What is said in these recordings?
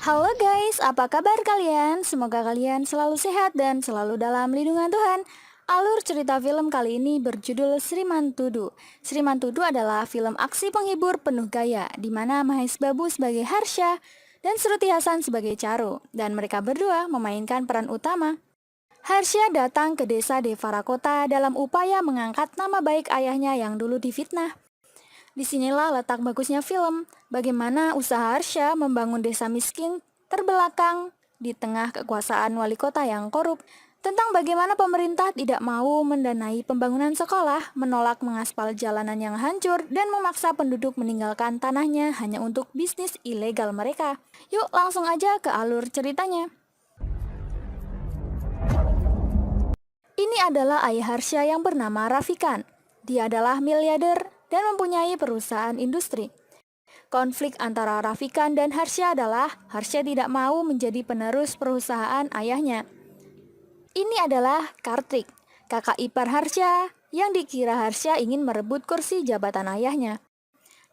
Halo guys, apa kabar kalian? Semoga kalian selalu sehat dan selalu dalam lindungan Tuhan. Alur cerita film kali ini berjudul Sri Mantudu. Sri Mantudu adalah film aksi penghibur penuh gaya, di mana Mahes Babu sebagai Harsha dan Sruti Hasan sebagai Charu, dan mereka berdua memainkan peran utama. Harsha datang ke desa Devarakota dalam upaya mengangkat nama baik ayahnya yang dulu difitnah. Disinilah letak bagusnya film, bagaimana usaha Harsha membangun desa miskin terbelakang di tengah kekuasaan wali kota yang korup, tentang bagaimana pemerintah tidak mau mendanai pembangunan sekolah, menolak mengaspal jalanan yang hancur, dan memaksa penduduk meninggalkan tanahnya hanya untuk bisnis ilegal mereka. Yuk langsung aja ke alur ceritanya. Ini adalah ayah Harsha yang bernama Rafikan. Dia adalah miliarder dan mempunyai perusahaan industri. Konflik antara Rafikan dan Harsha adalah Harsha tidak mau menjadi penerus perusahaan ayahnya. Ini adalah Kartik, kakak ipar Harsha yang dikira Harsha ingin merebut kursi jabatan ayahnya.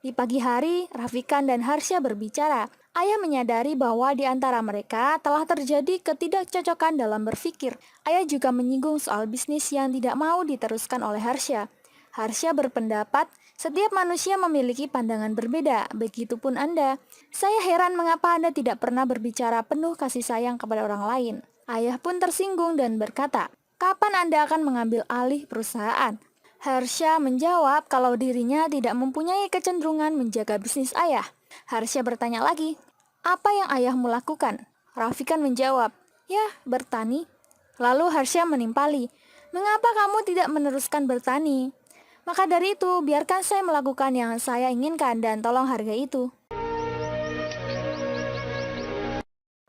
Di pagi hari, Rafikan dan Harsha berbicara. Ayah menyadari bahwa di antara mereka telah terjadi ketidakcocokan dalam berpikir. Ayah juga menyinggung soal bisnis yang tidak mau diteruskan oleh Harsha. Harsha berpendapat setiap manusia memiliki pandangan berbeda, begitupun Anda. Saya heran mengapa Anda tidak pernah berbicara penuh kasih sayang kepada orang lain. Ayah pun tersinggung dan berkata, "Kapan Anda akan mengambil alih perusahaan?" Harsha menjawab kalau dirinya tidak mempunyai kecenderungan menjaga bisnis ayah. Harsha bertanya lagi, "Apa yang ayahmu lakukan?" Rafikan menjawab, "Ya, bertani." Lalu Harsha menimpali, "Mengapa kamu tidak meneruskan bertani?" "Maka dari itu, biarkan saya melakukan yang saya inginkan dan tolong hargai itu."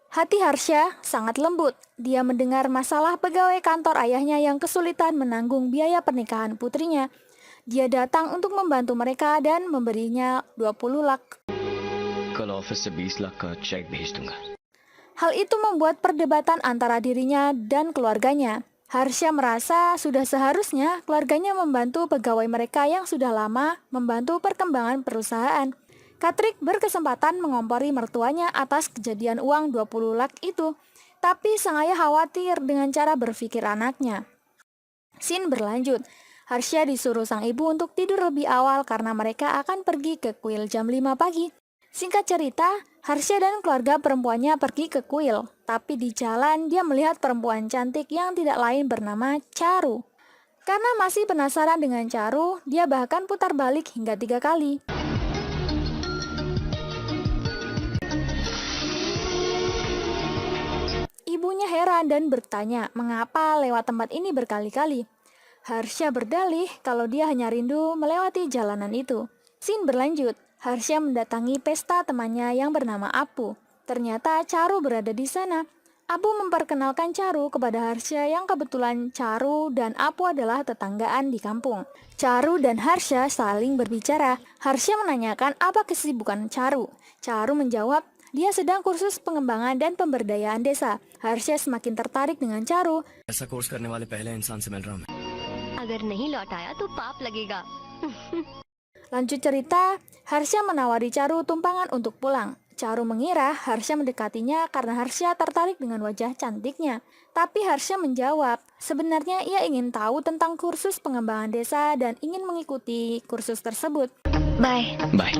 Hati Harsha sangat lembut. Dia mendengar masalah pegawai kantor ayahnya yang kesulitan menanggung biaya pernikahan putrinya. Dia datang untuk membantu mereka dan memberinya 20 lak. कल ऑफिस से 20 लाख का चेक भेज दूंगा। Hal itu membuat perdebatan antara dirinya dan keluarganya. Harsha merasa sudah seharusnya keluarganya membantu pegawai mereka yang sudah lama membantu perkembangan perusahaan. Katrik berkesempatan mengompori mertuanya atas kejadian uang 20 lak itu, tapi sang ayah khawatir dengan cara berpikir anaknya. Scene berlanjut. Harsha disuruh sang ibu untuk tidur lebih awal karena mereka akan pergi ke kuil jam 5 pagi. Singkat cerita, Harsha dan keluarga perempuannya pergi ke kuil, tapi di jalan dia melihat perempuan cantik yang tidak lain bernama Charu. Karena masih penasaran dengan Charu, dia bahkan putar balik hingga 3 kali. Ibunya heran dan bertanya mengapa lewat tempat ini berkali-kali. Harsha berdalih kalau dia hanya rindu melewati jalanan itu. Scene berlanjut. Harsha mendatangi pesta temannya yang bernama Apu. Ternyata Charu berada di sana. Apu memperkenalkan Charu kepada Harsha yang kebetulan Charu dan Apu adalah tetanggaan di kampung. Charu dan Harsha saling berbicara. Harsha menanyakan apa kesibukan Charu. Charu menjawab, dia sedang kursus pengembangan dan pemberdayaan desa. Harsha semakin tertarik dengan Charu. ऐसा कोर्स करने वाले पहले इंसान से मिल रहा हूं मैं। अगर नहीं लौट आया तो पाप लगेगा। Lanjut cerita, Harsha menawari Charu tumpangan untuk pulang. Charu mengira Harsha mendekatinya karena Harsha tertarik dengan wajah cantiknya. Tapi Harsha menjawab, sebenarnya ia ingin tahu tentang kursus pengembangan desa dan ingin mengikuti kursus tersebut. Bye. Bye.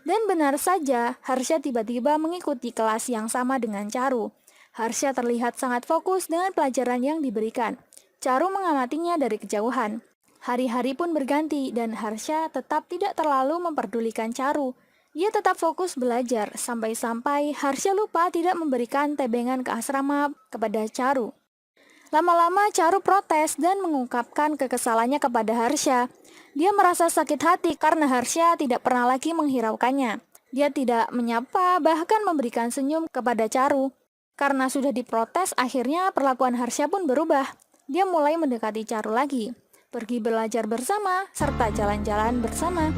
Dan benar saja, Harsha tiba-tiba mengikuti kelas yang sama dengan Charu. Harsha terlihat sangat fokus dengan pelajaran yang diberikan. Charu mengamatinya dari kejauhan. Hari-hari pun berganti dan Harsha tetap tidak terlalu memperdulikan Charu. Dia tetap fokus belajar sampai-sampai Harsha lupa tidak memberikan tebengan ke asrama kepada Charu. Lama-lama Charu protes dan mengungkapkan kekesalannya kepada Harsha. Dia merasa sakit hati karena Harsha tidak pernah lagi menghiraukannya. Dia tidak menyapa, bahkan memberikan senyum kepada Charu. Karena sudah diprotes, akhirnya perlakuan Harsha pun berubah. Dia mulai mendekati Charu lagi, pergi belajar bersama, serta jalan-jalan bersama.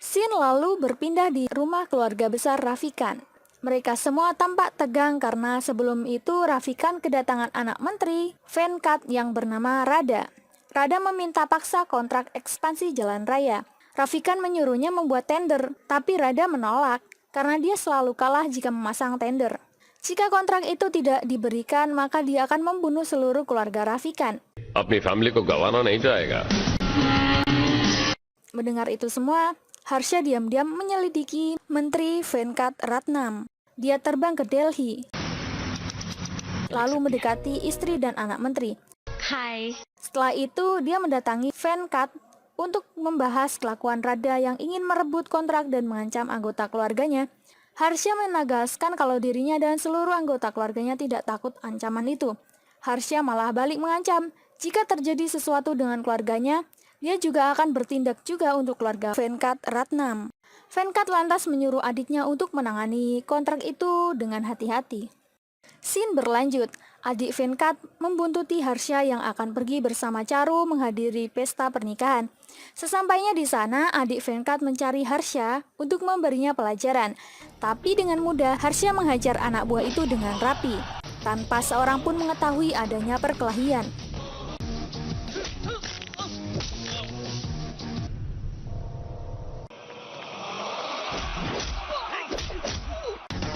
Scene lalu berpindah di rumah keluarga besar Rafikan. Mereka semua tampak tegang karena sebelum itu Rafikan kedatangan anak menteri, Venkat yang bernama Rada. Rada meminta paksa kontrak ekspansi jalan raya. Rafikan menyuruhnya membuat tender, tapi Rada menolak karena dia selalu kalah jika memasang tender. Jika kontrak itu tidak diberikan, maka dia akan membunuh seluruh keluarga Rafikan. अपनी फैमिली को गंवाना नहीं चाहेगा। Mendengar itu semua, Harsha diam-diam menyelidiki Menteri Venkat Ratnam. Dia terbang ke Delhi, lalu mendekati istri dan anak menteri. हाय Setelah itu, dia mendatangi Venkat untuk membahas kelakuan Rada yang ingin merebut kontrak dan mengancam anggota keluarganya. Harsha menegaskan kalau dirinya dan seluruh anggota keluarganya tidak takut ancaman itu. Harsha malah balik mengancam, jika terjadi sesuatu dengan keluarganya, dia juga akan bertindak juga untuk keluarga Venkat Ratnam. Venkat lantas menyuruh adiknya untuk menangani kontrak itu dengan hati-hati. Scene berlanjut, adik Venkat membuntuti Harsha yang akan pergi bersama Charu menghadiri pesta pernikahan. Sesampainya di sana, adik Venkat mencari Harsha untuk memberinya pelajaran. Tapi dengan mudah, Harsha menghajar anak buah itu dengan rapi, tanpa seorang pun mengetahui adanya perkelahian.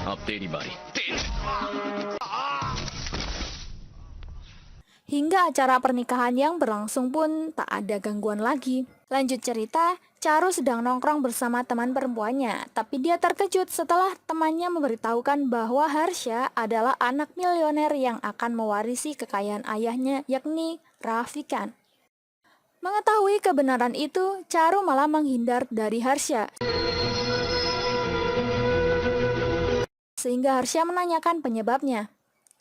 अब तेरी बारी। Hingga acara pernikahan yang berlangsung pun tak ada gangguan lagi. Lanjut cerita, Charu sedang nongkrong bersama teman perempuannya, tapi dia terkejut setelah temannya memberitahukan bahwa Harsha adalah anak milioner yang akan mewarisi kekayaan ayahnya, yakni Rafikan. Mengetahui kebenaran itu, Charu malah menghindar dari Harsha. Sehingga Harsha menanyakan penyebabnya.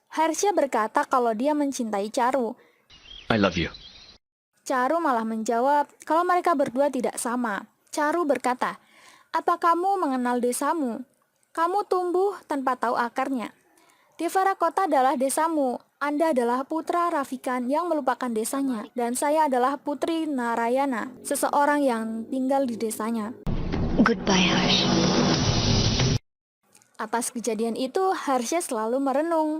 Harsha berkata kalau dia mencintai Charu. I love you. Charu malah menjawab kalau mereka berdua tidak sama. Charu berkata, "Apa kamu mengenal desamu? Kamu tumbuh tanpa tahu akarnya. Devara Kota adalah desamu. Anda adalah putra Rafikan yang melupakan desanya, dan saya adalah putri Narayana, seseorang yang tinggal di desanya." Goodbye, Harsh. Atas kejadian itu, Harsha selalu merenung.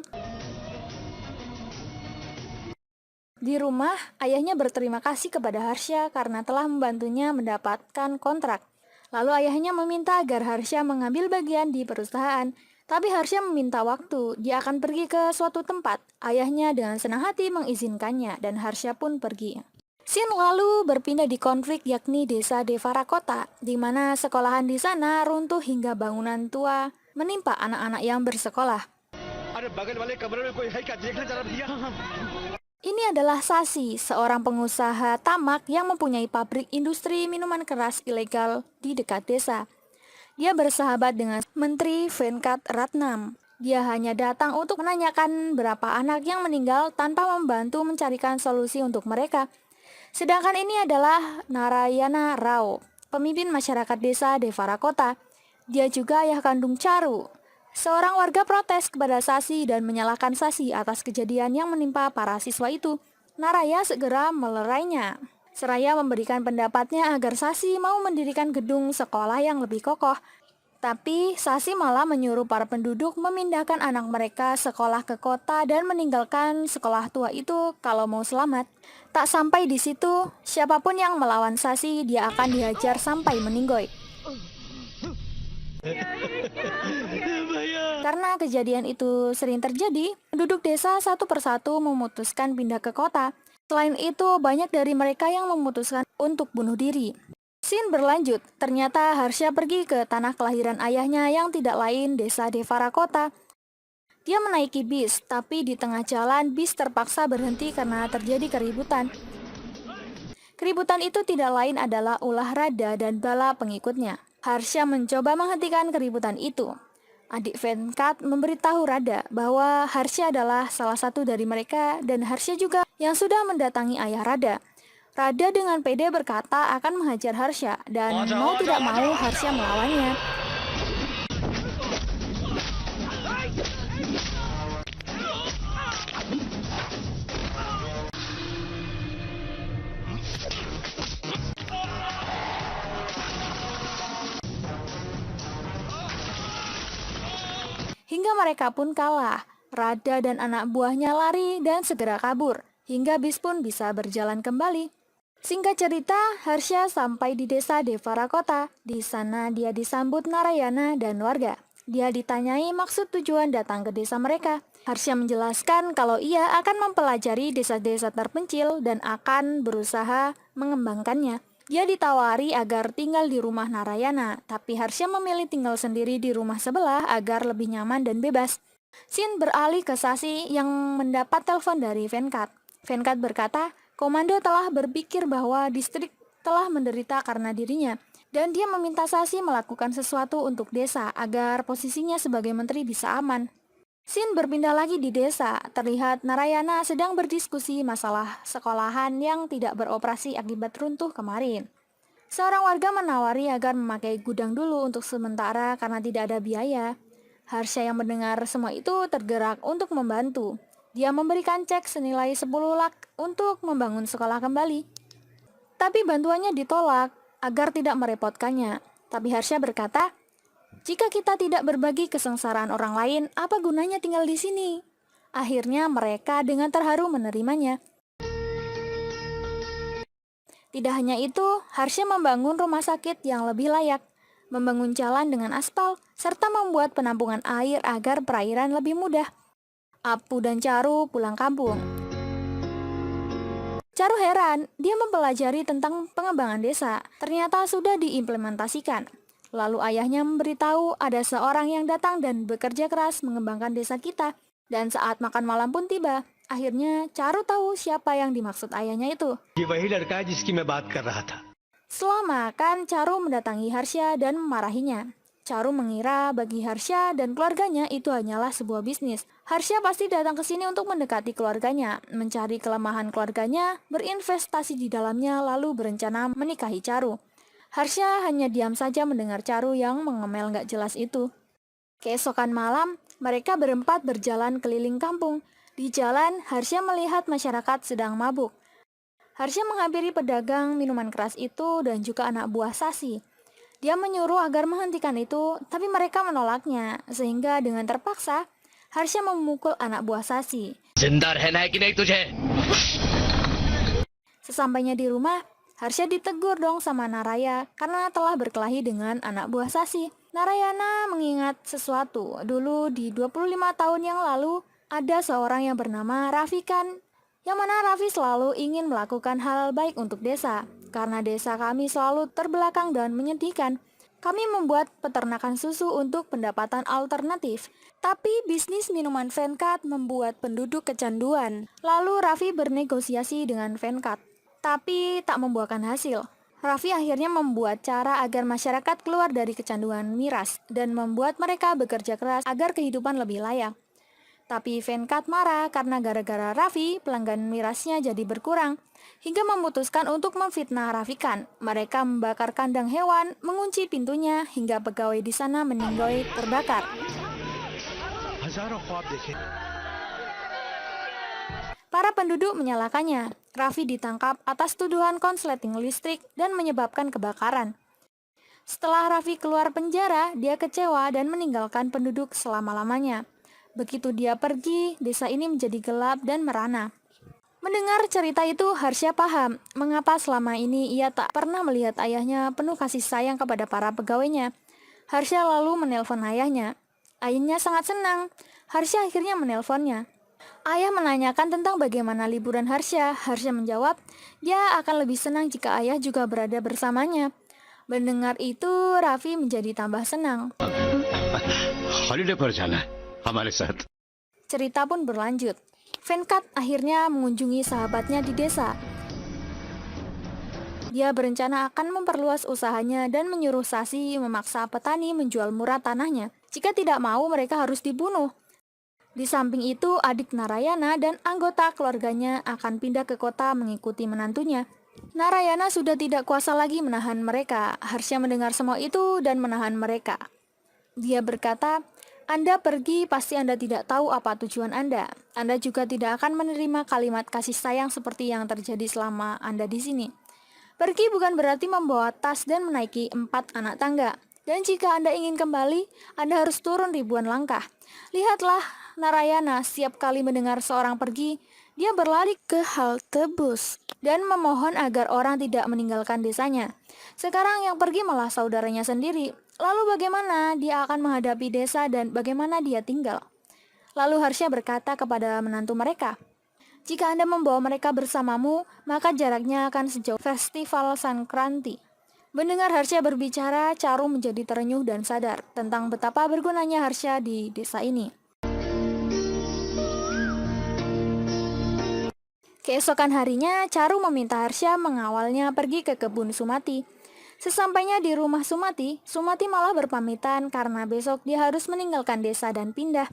Di rumah, ayahnya berterima kasih kepada Harsha karena telah membantunya mendapatkan kontrak. Lalu ayahnya meminta agar Harsha mengambil bagian di perusahaan. Tapi Harsha meminta waktu, dia akan pergi ke suatu tempat. Ayahnya dengan senang hati mengizinkannya dan Harsha pun pergi. Scene lalu berpindah di konflik yakni desa Devara Kota, di mana sekolahan di sana runtuh hingga bangunan tua menimpa anak-anak yang bersekolah. Ini adalah Sasi, seorang pengusaha tamak yang mempunyai pabrik industri minuman keras ilegal di dekat desa. Dia bersahabat dengan Menteri Venkat Ratnam. Dia hanya datang untuk menanyakan berapa anak yang meninggal tanpa membantu mencarikan solusi untuk mereka. Sedangkan ini adalah Narayana Rao, pemimpin masyarakat desa Devara Kota. Dia juga ayah kandung Charu. Seorang warga protes kepada Sasi dan menyalahkan Sasi atas kejadian yang menimpa para siswa itu. Naraya segera melerainya, seraya memberikan pendapatnya agar Sasi mau mendirikan gedung sekolah yang lebih kokoh. Tapi Sasi malah menyuruh para penduduk memindahkan anak mereka sekolah ke kota dan meninggalkan sekolah tua itu kalau mau selamat. Tak sampai di situ, siapapun yang melawan Sasi dia akan dihajar sampai meninggoy. Karena kejadian itu sering terjadi, penduduk desa satu persatu memutuskan pindah ke kota. Selain itu, banyak dari mereka yang memutuskan untuk bunuh diri. Scene berlanjut, ternyata Harsha pergi ke tanah kelahiran ayahnya yang tidak lain desa Devara Kota. Dia menaiki bis, tapi di tengah jalan bis terpaksa berhenti karena terjadi keributan. Keributan itu tidak lain adalah ulah Rada dan bala pengikutnya. Harsha mencoba menghentikan keributan itu. Adik Venkat memberitahu Rada bahwa Harsha adalah salah satu dari mereka dan Harsha juga yang sudah mendatangi ayah Rada. Rada dengan pede berkata akan menghajar Harsha dan mau tidak mau Harsha melawannya. Hingga mereka pun kalah. Rada dan anak buahnya lari dan segera kabur, hingga bis pun bisa berjalan kembali. Singkat cerita, Harsha sampai di desa Devarakota. Di sana dia disambut Narayana dan warga. Dia ditanyai maksud tujuan datang ke desa mereka. Harsha menjelaskan kalau ia akan mempelajari desa-desa terpencil dan akan berusaha mengembangkannya. Dia ditawari agar tinggal di rumah Narayana, tapi Harsha memilih tinggal sendiri di rumah sebelah agar lebih nyaman dan bebas. Scene beralih ke Sasi yang mendapat telepon dari Venkat. Venkat berkata, komando telah berpikir bahwa distrik telah menderita karena dirinya, dan dia meminta Sasi melakukan sesuatu untuk desa agar posisinya sebagai menteri bisa aman. Scene berpindah lagi di desa, terlihat Narayana sedang berdiskusi masalah sekolahan yang tidak beroperasi akibat runtuh kemarin. Seorang warga menawari agar memakai gudang dulu untuk sementara karena tidak ada biaya. Harsha yang mendengar semua itu tergerak untuk membantu. Dia memberikan cek senilai 10 lak untuk membangun sekolah kembali. Tapi bantuannya ditolak agar tidak merepotkannya. Tapi Harsha berkata, jika kita tidak berbagi kesengsaraan orang lain, apa gunanya tinggal di sini? Akhirnya mereka dengan terharu menerimanya. Tidak hanya itu, Harsha membangun rumah sakit yang lebih layak, membangun jalan dengan aspal, serta membuat penampungan air agar perairan lebih mudah. Apu dan Charu pulang kampung. Charu heran, dia mempelajari tentang pengembangan desa. Ternyata sudah diimplementasikan. Lalu ayahnya memberitahu ada seorang yang datang dan bekerja keras mengembangkan desa kita. Dan saat makan malam pun tiba. Akhirnya Charu tahu siapa yang dimaksud ayahnya itu. ये वही लड़का है जिसकी मैं बात कर रहा था। Setelah makan, Charu mendatangi Harsha dan memarahinya. Charu mengira bagi Harsha dan keluarganya itu hanyalah sebuah bisnis. Harsha pasti datang ke sini untuk mendekati keluarganya, mencari kelemahan keluarganya, berinvestasi di dalamnya, lalu berencana menikahi Charu. Harsha hanya diam saja mendengar Charu yang mengemel gak jelas itu. Keesokan malam, mereka berempat berjalan keliling kampung. Di jalan, Harsha melihat masyarakat sedang mabuk. Harsha menghampiri pedagang minuman keras itu dan juga anak buah Sasi. Dia menyuruh agar menghentikan itu, tapi mereka menolaknya, sehingga dengan terpaksa, Harsha memukul anak buah Sasi. जिंदा रहना है कि नहीं तुझे? Sesampainya di rumah, Harsha ditegur dong sama Naraya karena telah berkelahi dengan anak buah Sasi. Narayana mengingat sesuatu. Dulu di 25 tahun yang lalu, ada seorang yang bernama Rafikan, yang mana Raffi selalu ingin melakukan hal baik untuk desa. Karena desa kami selalu terbelakang dan menyedihkan, kami membuat peternakan susu untuk pendapatan alternatif. Tapi bisnis minuman Venkat membuat penduduk kecanduan. Lalu Raffi bernegosiasi dengan Venkat, tapi tak membuahkan hasil. Raffi akhirnya membuat cara agar masyarakat keluar dari kecanduan miras dan membuat mereka bekerja keras agar kehidupan lebih layak. Tapi Venkat marah karena gara-gara Raffi, pelanggan mirasnya jadi berkurang, hingga memutuskan untuk memfitnah Rafikan. Mereka membakar kandang hewan, mengunci pintunya, hingga pegawai di sana meninggal terbakar. हजारों ख्वाब देखे। Para penduduk menyalahkannya. Raffi ditangkap atas tuduhan konsleting listrik dan menyebabkan kebakaran. Setelah Raffi keluar penjara, dia kecewa dan meninggalkan penduduk selama-lamanya. Begitu dia pergi, desa ini menjadi gelap dan merana. Mendengar cerita itu, Harsha paham mengapa selama ini ia tak pernah melihat ayahnya penuh kasih sayang kepada para pegawainya. Harsha lalu menelpon ayahnya. Ayahnya sangat senang. Harsha akhirnya menelponnya. Ayah menanyakan tentang bagaimana liburan Harsha. Harsha menjawab, dia akan lebih senang jika ayah juga berada bersamanya. Mendengar itu, Raffi menjadi tambah senang. Holiday पर जाना है हमारे साथ। Cerita pun berlanjut. Venkat akhirnya mengunjungi sahabatnya di desa. Dia berencana akan memperluas usahanya dan menyuruh Sasi memaksa petani menjual murah tanahnya. Jika tidak mau, mereka harus dibunuh. Di samping itu, adik Narayana dan anggota keluarganya akan pindah ke kota mengikuti menantunya. Narayana sudah tidak kuasa lagi menahan mereka. Harsha mendengar semua itu dan menahan mereka. Dia berkata, Anda pergi, pasti Anda tidak tahu apa tujuan Anda. Anda juga tidak akan menerima kalimat kasih sayang seperti yang terjadi selama Anda di sini. Pergi bukan berarti membawa tas dan menaiki 4 anak tangga. Dan jika Anda ingin kembali, Anda harus turun ribuan langkah. Lihatlah, Narayana setiap kali mendengar seorang pergi, Dia berlari ke halte bus dan memohon agar orang tidak meninggalkan desanya. Sekarang yang pergi malah saudaranya sendiri. Lalu bagaimana dia akan menghadapi desa dan bagaimana dia tinggal? Lalu Harsha berkata kepada menantu mereka, "Jika Anda membawa mereka bersamamu, maka jaraknya akan sejauh festival Sankranti." Mendengar Harsha berbicara, Charu menjadi terenyuh dan sadar tentang betapa bergunanya Harsha di desa ini. Keesokan harinya, Charu meminta Harsha mengawalnya pergi ke kebun Sumati. Sesampainya di rumah Sumati, Sumati malah berpamitan karena besok dia harus meninggalkan desa dan pindah.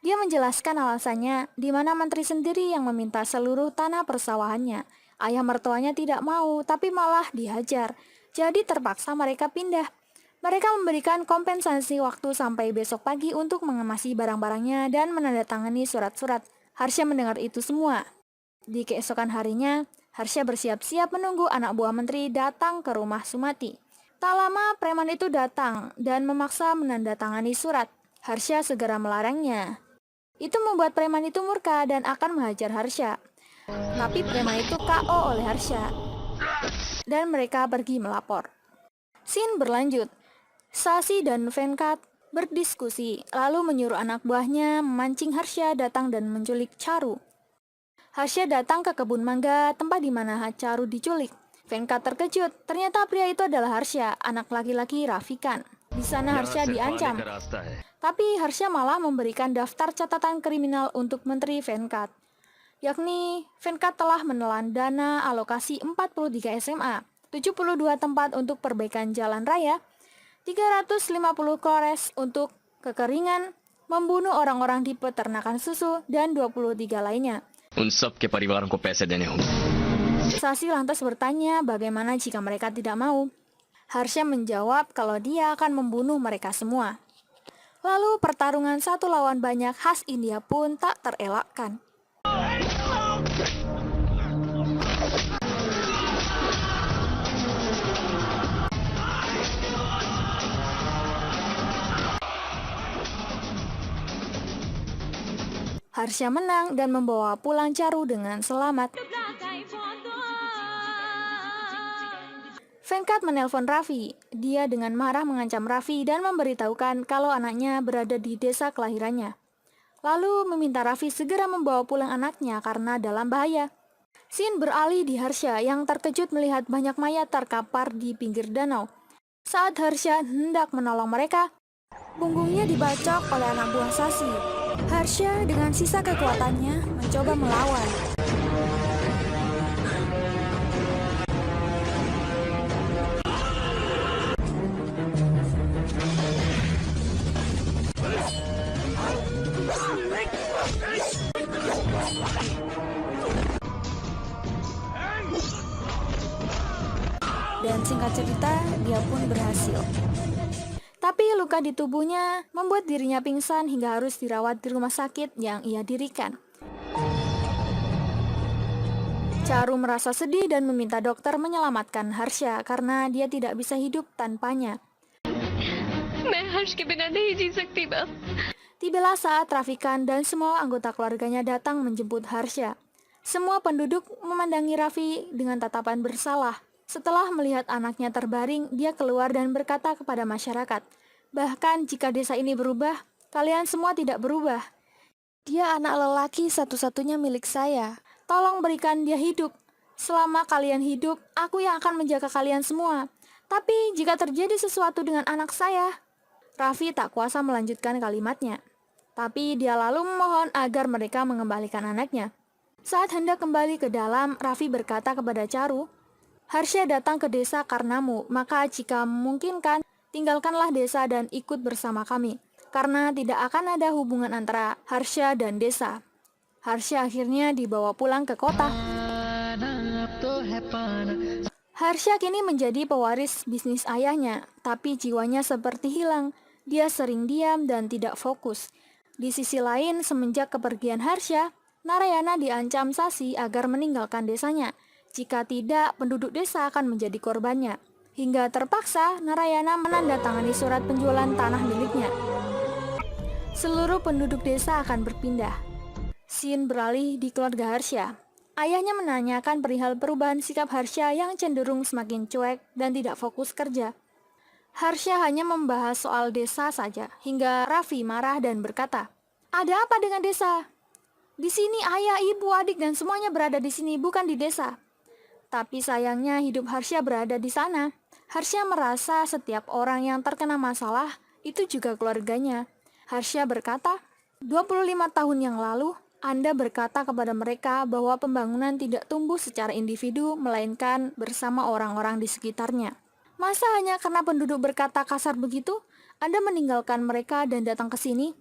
Dia menjelaskan alasannya, di mana menteri sendiri yang meminta seluruh tanah persawahannya. Ayah mertuanya tidak mau, tapi malah dihajar. Jadi terpaksa mereka pindah. Mereka memberikan kompensasi waktu sampai besok pagi untuk mengemasi barang-barangnya dan menandatangani surat-surat. Harsha mendengar itu semua. Di keesokan harinya, Harsha bersiap-siap menunggu anak buah menteri datang ke rumah Sumati. Tak lama, preman itu datang dan memaksa menandatangani surat. Harsha segera melarangnya. Itu membuat preman itu murka dan akan menghajar Harsha. Tapi preman itu KO oleh Harsha. Dan mereka pergi melapor. Scene berlanjut. Sasi dan Venkat berdiskusi, lalu menyuruh anak buahnya memancing Harsha datang dan menculik Charu. Harsha datang ke kebun mangga, tempat di mana Charu diculik. Venkat terkejut, ternyata pria itu adalah Harsha, anak laki-laki Rafikan. Di sana Harsha diancam, tapi Harsha malah memberikan daftar catatan kriminal untuk Menteri Venkat. Yakni, Venkat telah menelan dana alokasi 43 SMA, 72 tempat untuk perbaikan jalan raya, 350 kores untuk kekeringan, membunuh orang-orang di peternakan susu, dan 23 lainnya. उन सब के परिवारों को पैसे देने होंगे। Sasi lantas bertanya bagaimana jika mereka tidak mau. Harsha menjawab kalau dia akan membunuh mereka semua. Lalu pertarungan satu lawan banyak khas India pun tak terelakkan. Harsha menang dan membawa pulang Charu dengan selamat. Venkat menelpon Raffi. Dia dengan marah mengancam Raffi dan memberitahukan kalau anaknya berada di desa kelahirannya. Lalu meminta Raffi segera membawa pulang anaknya karena dalam bahaya. Scene beralih di Harsha yang terkejut melihat banyak mayat terkapar di pinggir danau. Saat Harsha hendak menolong mereka, punggungnya dibacok oleh anak buah Sasi. Harsha dengan sisa kekuatannya mencoba melawan. Dan singkat cerita, dia pun berhasil. Tapi luka di tubuhnya membuat dirinya pingsan hingga harus dirawat di rumah sakit yang ia dirikan. Charu merasa sedih dan meminta dokter menyelamatkan Harsha karena dia tidak bisa hidup tanpanya. मैं हर्ष के बिना नहीं जी सकती ma'am. Tibalah saat Rafikan dan semua anggota keluarganya datang menjemput Harsha. Semua penduduk memandangi Raffi dengan tatapan bersalah. Setelah melihat anaknya terbaring, dia keluar dan berkata kepada masyarakat, "Bahkan jika desa ini berubah, kalian semua tidak berubah. Dia anak lelaki satu-satunya milik saya. Tolong berikan dia hidup. Selama kalian hidup, aku yang akan menjaga kalian semua. Tapi jika terjadi sesuatu dengan anak saya..." Raffi tak kuasa melanjutkan kalimatnya. Tapi dia lalu memohon agar mereka mengembalikan anaknya. Saat hendak kembali ke dalam, Raffi berkata kepada Charu, "Harsha datang ke desa karenamu, maka jika memungkinkan, tinggalkanlah desa dan ikut bersama kami. Karena tidak akan ada hubungan antara Harsha dan desa." Harsha akhirnya dibawa pulang ke kota. Harsha kini menjadi pewaris bisnis ayahnya, tapi jiwanya seperti hilang. Dia sering diam dan tidak fokus. Di sisi lain, semenjak kepergian Harsha, Narayana diancam Sasi agar meninggalkan desanya. Jika tidak, penduduk desa akan menjadi korbannya. Hingga terpaksa, Narayana menandatangani surat penjualan tanah miliknya. Seluruh penduduk desa akan berpindah. Scene beralih di keluarga Harsha. Ayahnya menanyakan perihal perubahan sikap Harsha yang cenderung semakin cuek dan tidak fokus kerja. Harsha hanya membahas soal desa saja, hingga Raffi marah dan berkata, "Ada apa dengan desa? Di sini ayah, ibu, adik dan semuanya berada di sini, bukan di desa." Tapi sayangnya hidup Harsha berada di sana. Harsha merasa setiap orang yang terkena masalah itu juga keluarganya. Harsha berkata, 25 tahun yang lalu, Anda berkata kepada mereka bahwa pembangunan tidak tumbuh secara individu, melainkan bersama orang-orang di sekitarnya. Masa hanya karena penduduk berkata kasar begitu, Anda meninggalkan mereka dan datang ke sini?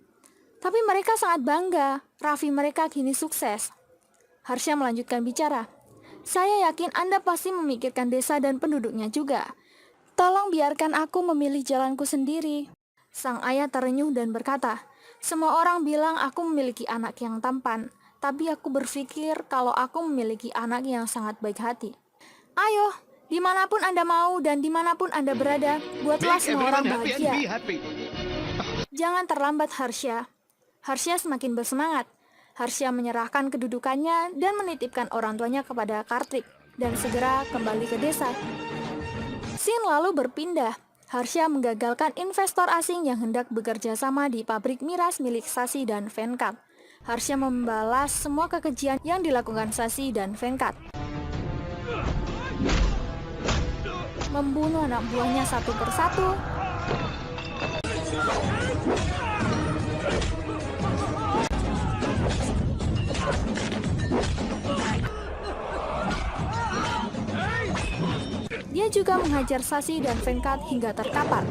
Tapi mereka sangat bangga, Raffi mereka kini sukses. Harsha melanjutkan bicara, "Saya yakin Anda pasti memikirkan desa dan penduduknya juga. Tolong biarkan aku memilih jalanku sendiri." Sang ayah terenyuh dan berkata, "Semua orang bilang aku memiliki anak yang tampan, tapi aku berpikir kalau aku memiliki anak yang sangat baik hati. Ayo, dimanapun Anda mau dan dimanapun Anda berada, buatlah Make semua orang everyone happy and bahagia. be happy. Jangan terlambat, Harsha." Harsha semakin bersemangat. Harsha menyerahkan kedudukannya dan menitipkan orang tuanya kepada Kartik dan segera kembali ke desa. Scene lalu berpindah. Harsha menggagalkan investor asing yang hendak bekerja sama di pabrik miras milik Sasi dan Venkat. Harsha membalas semua kekejian yang dilakukan Sasi dan Venkat, membunuh anak buahnya satu persatu, dia juga menghajar Sasi dan Venkat hingga terkapar.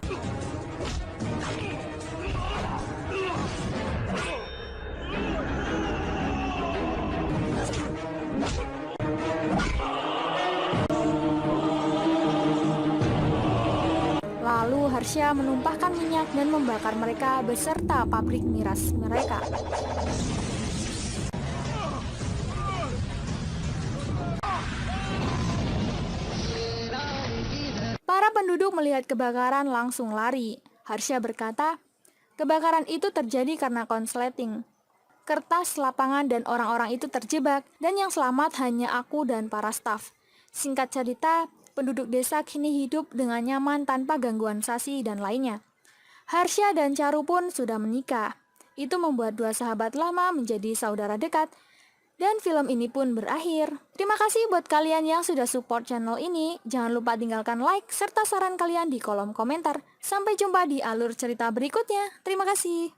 Lalu Harsha menumpahkan minyak dan membakar mereka beserta pabrik miras mereka. Para penduduk melihat kebakaran langsung lari. Harsha berkata, "Kebakaran itu terjadi karena konsleting. Kertas, lapangan, dan orang-orang itu terjebak, dan yang selamat hanya aku dan para staf." Singkat cerita, penduduk desa kini hidup dengan nyaman tanpa gangguan Sasi dan lainnya. Harsha dan Charu pun sudah menikah. Itu membuat dua sahabat lama menjadi saudara dekat. Dan film ini pun berakhir. Terima kasih buat kalian yang sudah support channel ini. Jangan lupa tinggalkan like serta saran kalian di kolom komentar. Sampai jumpa di alur cerita berikutnya. Terima kasih.